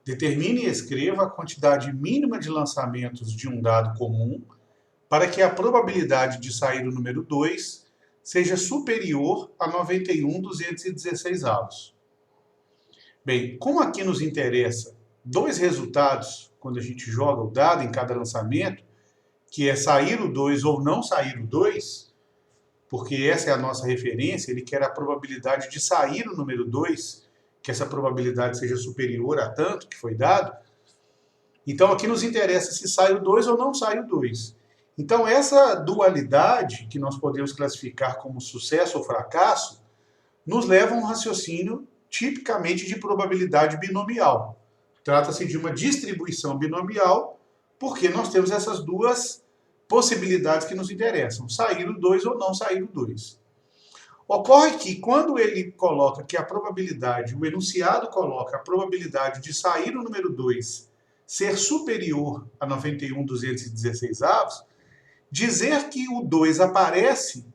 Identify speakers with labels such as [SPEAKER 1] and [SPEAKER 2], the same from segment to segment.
[SPEAKER 1] Determine e escreva a quantidade mínima de lançamentos de um dado comum para que a probabilidade de sair o número 2 seja superior a 91.216 avos. Bem, como aqui nos interessa dois resultados quando a gente joga o dado em cada lançamento, que é sair o 2 ou não sair o 2, porque essa é a nossa referência, ele quer a probabilidade de sair o número 2, que essa probabilidade seja superior a tanto que foi dado. Então aqui nos interessa se sai o 2 ou não sai o 2. Então essa dualidade, que nós podemos classificar como sucesso ou fracasso, nos leva a um raciocínio tipicamente de probabilidade binomial. Trata-se de uma distribuição binomial, porque nós temos essas duas possibilidades que nos interessam, sair o 2 ou não sair o 2. Ocorre que quando ele coloca que a probabilidade, o enunciado coloca a probabilidade de sair o número 2 ser superior a 91.216 avos, dizer que o 2 aparece,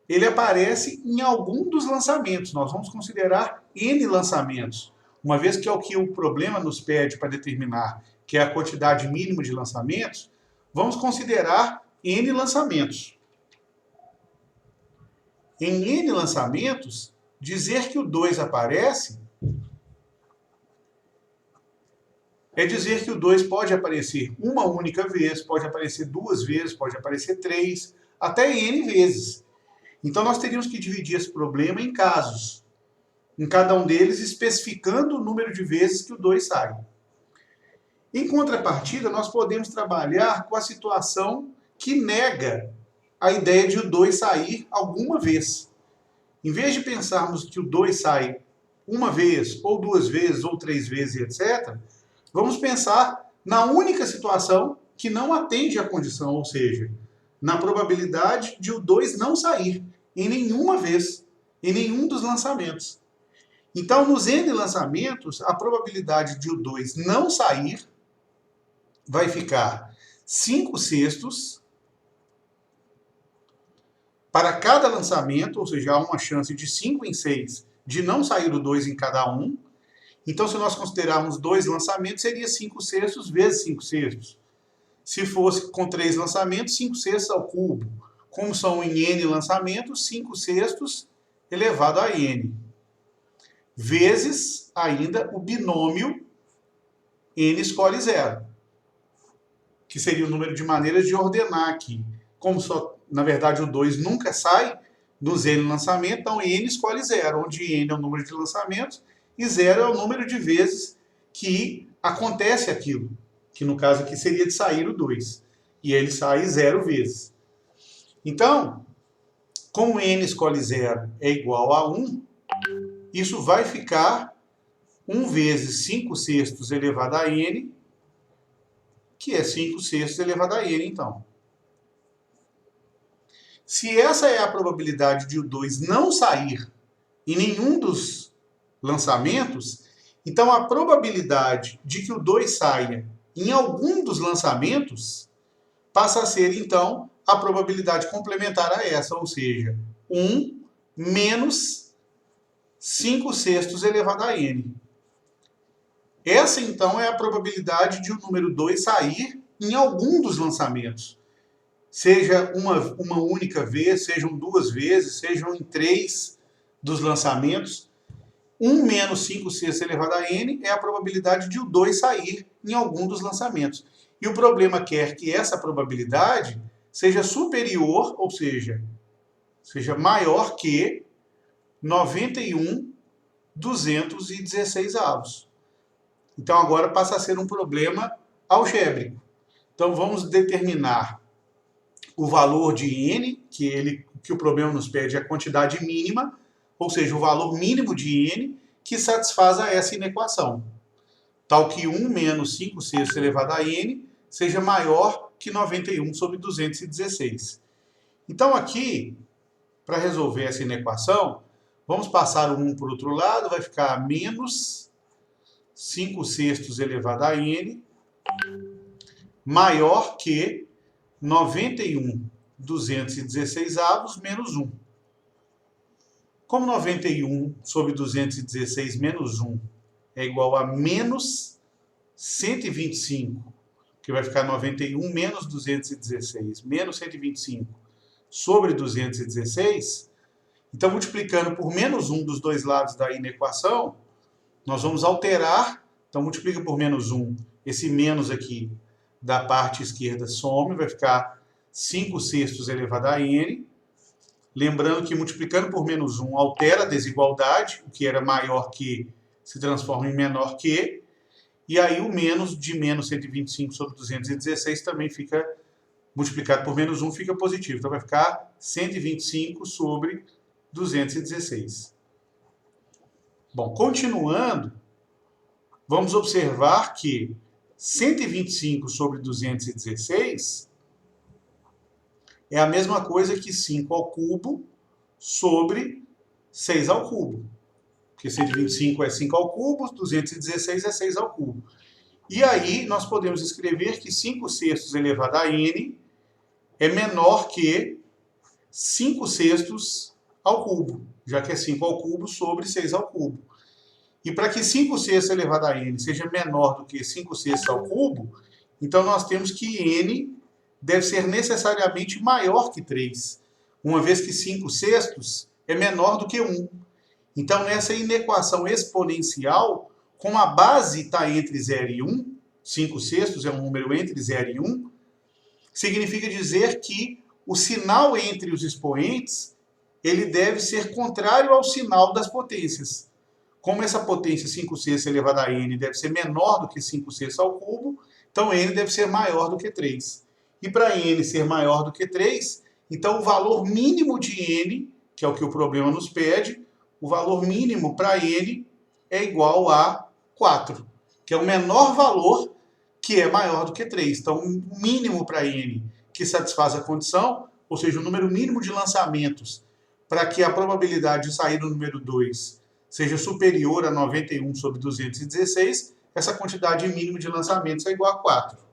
[SPEAKER 1] ele aparece em algum dos lançamentos. Nós vamos considerar N lançamentos, uma vez que é o que o problema nos pede para determinar, que é a quantidade mínima de lançamentos, vamos considerar N lançamentos. Em N lançamentos, dizer que o 2 aparece é dizer que o 2 pode aparecer uma única vez, pode aparecer duas vezes, pode aparecer 3, até N vezes. Então nós teríamos que dividir esse problema em casos, em cada um deles especificando o número de vezes que o 2 sai. Em contrapartida, nós podemos trabalhar com a situação que nega a ideia de o 2 sair alguma vez. Em vez de pensarmos que o 2 sai uma vez, ou duas vezes, ou três vezes, etc., vamos pensar na única situação que não atende à condição, ou seja, na probabilidade de o 2 não sair em nenhuma vez, em nenhum dos lançamentos. Então, nos N lançamentos, a probabilidade de o 2 não sair vai ficar 5/6 para cada lançamento, ou seja, há uma chance de 5 em 6 de não sair o 2 em cada um. Então, se nós considerarmos 2 lançamentos, seria 5/6 vezes 5/6. Se fosse com 3 lançamentos, 5/6 ao cubo. Como são em N lançamentos, 5/6 elevado a N. Vezes ainda o binômio N escolhe 0, que seria o número de maneiras de ordenar aqui. Como só, na verdade, o 2 nunca sai dos N lançamentos, então N escolhe 0, onde N é o número de lançamentos e 0 é o número de vezes que acontece aquilo, que no caso aqui seria de sair o 2. E ele sai 0 vezes. Então, como N escolhe 0 é igual a 1, isso vai ficar 1 vezes 5/6 elevado a N, que é 5/6 elevado a N, então. Se essa é a probabilidade de o 2 não sair em nenhum dos lançamentos, então a probabilidade de que o 2 saia em algum dos lançamentos passa a ser, então, a probabilidade complementar a essa, ou seja, 1 menos 5/6 elevado a N. Essa, então, é a probabilidade de o número 2 sair em algum dos lançamentos. Seja uma única vez, sejam duas vezes, sejam em 3 dos lançamentos. 1 menos 5/6 elevado a N é a probabilidade de o 2 sair em algum dos lançamentos. E o problema quer que essa probabilidade seja superior, ou seja maior que 91.216 avos. Então agora passa a ser um problema algébrico. Então vamos determinar o valor de N, que o problema nos pede a quantidade mínima, ou seja, o valor mínimo de N, que satisfaz a essa inequação. Tal que 1 menos 5/6 elevado a N seja maior que 91/216. Então aqui, para resolver essa inequação, vamos passar o 1 para o outro lado, vai ficar menos 5/6 elevado a N, maior que 91.216 avos menos 1. Como 91/216 menos 1 é igual a menos 125, que vai ficar 91 menos 216, menos 125 sobre 216, então multiplicando por menos 1 dos dois lados da inequação, nós vamos alterar, então multiplica por menos 1, esse menos aqui da parte esquerda some, vai ficar 5 sextos elevado a n. Lembrando que multiplicando por menos 1 altera a desigualdade, o que era maior que se transforma em menor que, e aí o menos de menos 125 sobre 216 também fica multiplicado por menos 1, fica positivo. Então vai ficar 125 sobre 216. Bom, continuando, vamos observar que 125 sobre 216 é a mesma coisa que 5 ao cubo sobre 6 ao cubo. Porque 125 é 5 ao cubo, 216 é 6 ao cubo. E aí nós podemos escrever que 5 sextos elevado a n é menor que 5 sextos ao cubo, já que é 5 ao cubo sobre 6 ao cubo. E para que 5 sextos elevado a n seja menor do que 5 sextos ao cubo, então nós temos que n deve ser necessariamente maior que 3, uma vez que 5 sextos é menor do que 1. Então, nessa inequação exponencial, como a base está entre 0 e 1, 5 sextos é um número entre 0 e 1, significa dizer que o sinal entre os expoentes ele deve ser contrário ao sinal das potências. Como essa potência 5 sextos elevado a n deve ser menor do que 5 sextos ao cubo, então n deve ser maior do que 3. E para n ser maior do que 3, então o valor mínimo de n, que é o que o problema nos pede, o valor mínimo para n é igual a 4, que é o menor valor que é maior do que 3. Então, o mínimo para n que satisfaz a condição, ou seja, o número mínimo de lançamentos para que a probabilidade de sair do número 2 seja superior a 91 sobre 216, essa quantidade mínima de lançamentos é igual a 4.